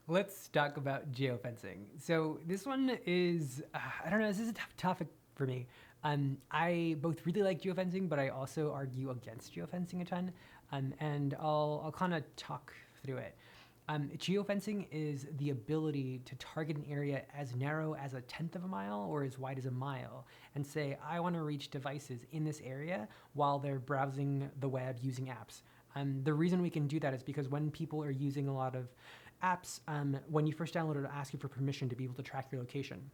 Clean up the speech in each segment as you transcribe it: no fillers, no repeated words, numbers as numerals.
Let's talk about geofencing. So this one is, I don't know, this is a tough topic for me. I both really like geofencing, but I also argue against geofencing a ton. And I'll kind of talk through it. Geofencing is the ability to target an area as narrow as a tenth of a mile or as wide as a mile and say, I want to reach devices in this area while they're browsing the web using apps. The reason we can do that is because when people are using a lot of apps, when you first download it, it'll ask you for permission to be able to track your location.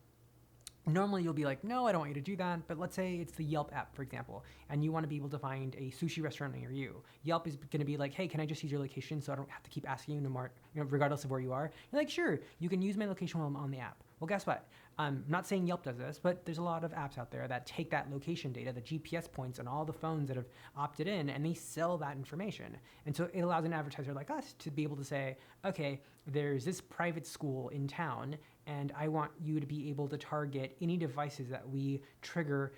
Normally you'll be like, no, I don't want you to do that. But let's say it's the Yelp app, for example, and you want to be able to find a sushi restaurant near you. Yelp is going to be like, hey, can I just use your location so I don't have to keep asking you, regardless of where you are? You're like, sure, you can use my location while I'm on the app. Well, guess what? I'm not saying Yelp does this, but there's a lot of apps out there that take that location data, the GPS points on all the phones that have opted in, and they sell that information. And so it allows an advertiser like us to be able to say, okay, there's this private school in town, and I want you to be able to target any devices that we trigger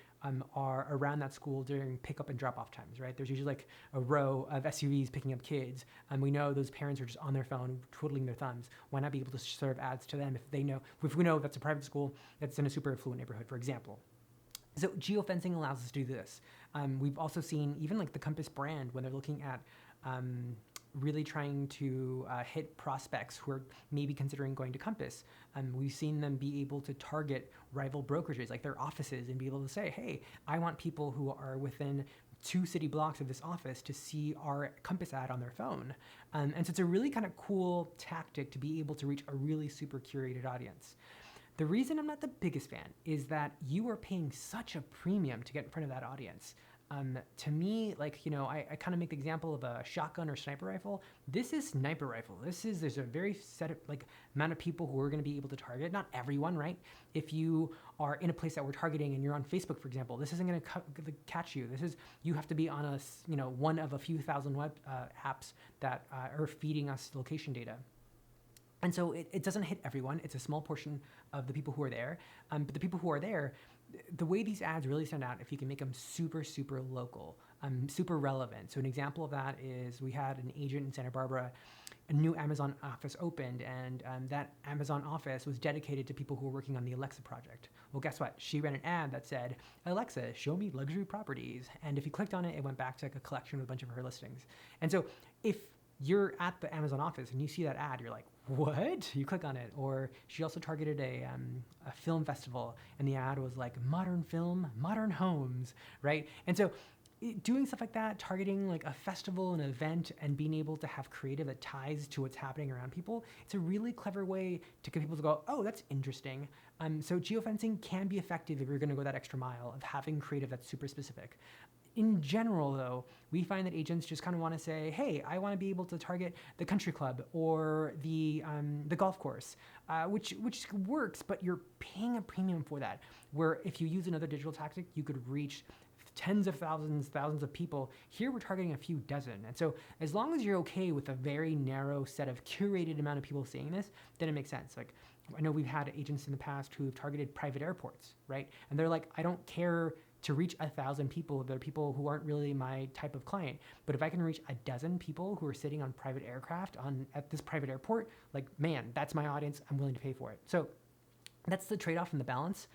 are around that school during pickup and drop off times, right? There's usually like a row of SUVs picking up kids, and we know those parents are just on their phone twiddling their thumbs. Why not be able to serve ads to them if we know that's a private school that's in a super affluent neighborhood, for example? So geofencing allows us to do this. We've also seen even like the Compass brand when they're looking at really trying to hit prospects who are maybe considering going to Compass. We've seen them be able to target rival brokerages like their offices and be able to say, hey, I want people who are within 2 city blocks of this office to see our Compass ad on their phone. And so it's a really kind of cool tactic to be able to reach a really super curated audience. The reason I'm not the biggest fan is that you are paying such a premium to get in front of that audience. To me, like, I kind of make the example of a shotgun or sniper rifle. This is sniper rifle. There's a very set of, amount of people who are going to be able to target. Not everyone, right? If you are in a place that we're targeting and you're on Facebook, for example, this isn't going to catch you. You have to be on one of a few thousand web apps that are feeding us location data. And so it doesn't hit everyone. It's a small portion of the people who are there. But the people who are there, the way these ads really stand out, if you can make them super, super local, super relevant. So an example of that is we had an agent in Santa Barbara, a new Amazon office opened, and that Amazon office was dedicated to people who were working on the Alexa project. Well, guess what? She ran an ad that said, Alexa, show me luxury properties. And if you clicked on it, it went back to like a collection with a bunch of her listings. And so if you're at the Amazon office and you see that ad, you're like, what? You click on it. Or she also targeted a film festival, and the ad was like modern film, modern homes, right? And so doing stuff like that, targeting like a festival, an event, and being able to have creative that ties to what's happening around people, it's a really clever way to get people to go, oh, that's interesting. So geofencing can be effective if you're going to go that extra mile of having creative that's super specific. In general, though, we find that agents just kind of want to say, hey, I want to be able to target the country club or the golf course, which works, but you're paying a premium for that. Where if you use another digital tactic, you could reach tens of thousands of people. Here we're targeting a few dozen. And so as long as you're okay with a very narrow set of curated amount of people seeing this, then it makes sense. Like, I know we've had agents in the past who've targeted private airports, right? And they're like, I don't care to reach 1,000 people. There are people who aren't really my type of client. But if I can reach a dozen people who are sitting on private aircraft at this private airport, like, man, that's my audience. I'm willing to pay for it. So that's the trade-off and the balance.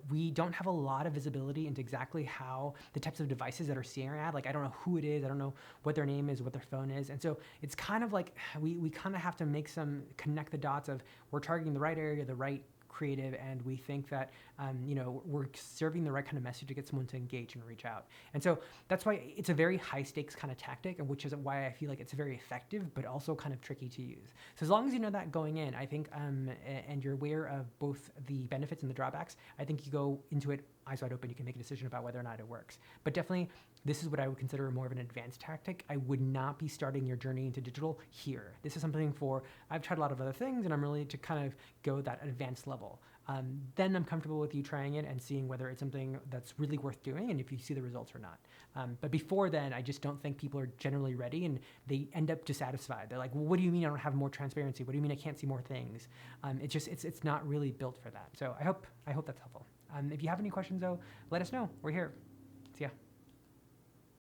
We don't have a lot of visibility into exactly how the types of devices that are seeing our ad, like I don't know who it is, I don't know what their name is, what their phone is. And so it's kind of like we kind of have to connect the dots of we're targeting the right area, the right creative, and we think that we're serving the right kind of message to get someone to engage and reach out. And so that's why it's a very high stakes kind of tactic, and which is why I feel like it's very effective but also kind of tricky to use. So as long as you know that going in, I think and you're aware of both the benefits and the drawbacks, I think you go into it eyes wide open. You can make a decision about whether or not it works. But definitely this is what I would consider more of an advanced tactic. I would not be starting your journey into digital here. This is something I've tried a lot of other things, and I'm really to kind of go that advanced level. Then I'm comfortable with you trying it and seeing whether it's something that's really worth doing and if you see the results or not. But before then, I just don't think people are generally ready, and they end up dissatisfied. They're like, well, what do you mean I don't have more transparency? What do you mean I can't see more things? It's not really built for that. So I hope that's helpful. If you have any questions, though, let us know. We're here.